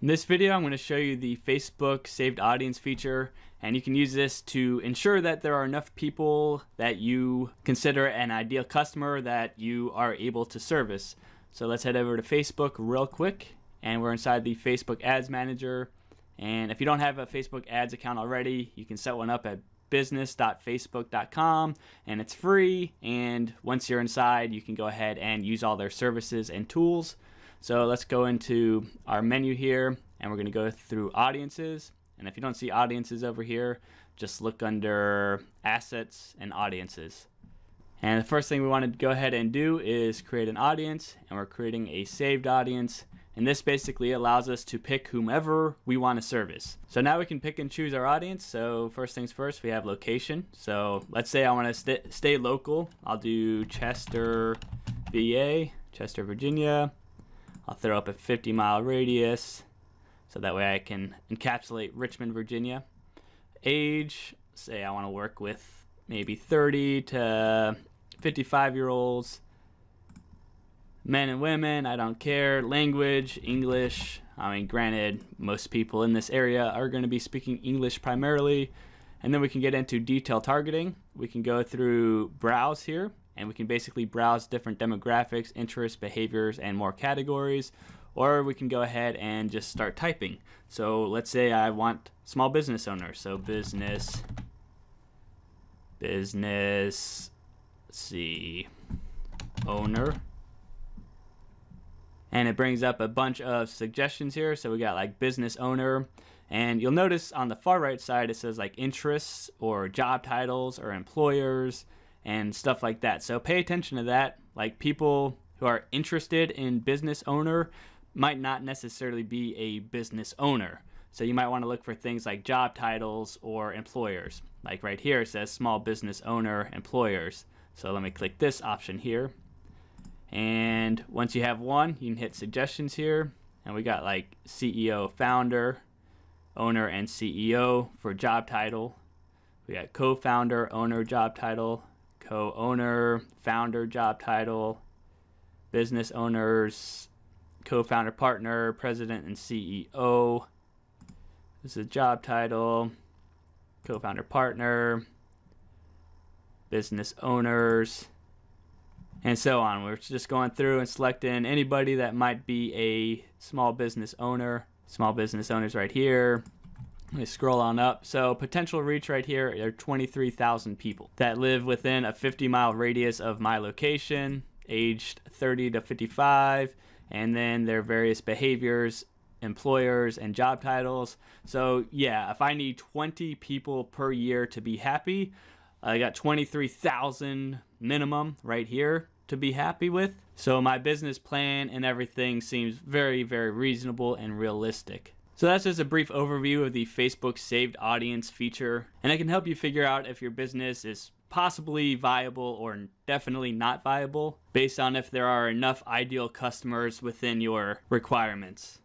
In this video, I'm going to show you the Facebook saved audience feature, and you can use this to ensure that there are enough people that you consider an ideal customer that you are able to service. So let's head over to Facebook real quick, and we're inside the Facebook Ads Manager. And if you don't have a Facebook Ads account already, you can set one up at business.facebook.com, and it's free. And once you're inside, you can go ahead and use all their services and tools. So let's go into our menu here, and we're going to go through audiences. And if you don't see audiences over here, just look under assets and audiences. And the first thing we want to go ahead and do is create an audience, and we're creating a saved audience. And this basically allows us to pick whomever we want to service. So now we can pick and choose our audience. So first things first, we have location. So let's say I want to stay local. I'll do Chester, VA, Chester, Virginia. I'll throw up a 50-mile radius, so that way I can encapsulate Richmond, Virginia. Age, say I want to work with maybe 30 to 55-year-olds. Men and women, I don't care. Language, English. I mean, granted, most people in this area are going to be speaking English primarily. And then we can get into detail targeting. We can go through browse here, and we can basically browse different demographics, interests, behaviors, and more categories. Or we can go ahead and just start typing. So let's say I want small business owners. So business, let's see, owner. And it brings up a bunch of suggestions here. So we got like business owner. And you'll notice on the far right side, it says like interests or job titles or employers and stuff like that. So pay attention to that. Like people who are interested in business owner might not necessarily be a business owner. So you might want to look for things like job titles or employers. Like right here, it says small business owner employers. So let me click this option here. And once you have one, you can hit suggestions here. And we got like CEO, founder, owner, and CEO for job title. We got co-founder, owner, job title, co-owner, founder, job title, business owners, co-founder, partner, president, and CEO. This is a job title, co-founder, partner, business owners, and so on. We're just going through and selecting anybody that might be a small business owner. Small business owners right here. Let me scroll on up. So potential reach right here are 23,000 people that live within a 50-mile radius of my location, aged 30 to 55, and then their various behaviors, employers, and job titles. So yeah, if I need 20 people per year to be happy, I got 23,000 minimum right here to be happy with. So my business plan and everything seems very, very reasonable and realistic. So that's just a brief overview of the Facebook saved audience feature, and it can help you figure out if your business is possibly viable or definitely not viable based on if there are enough ideal customers within your requirements.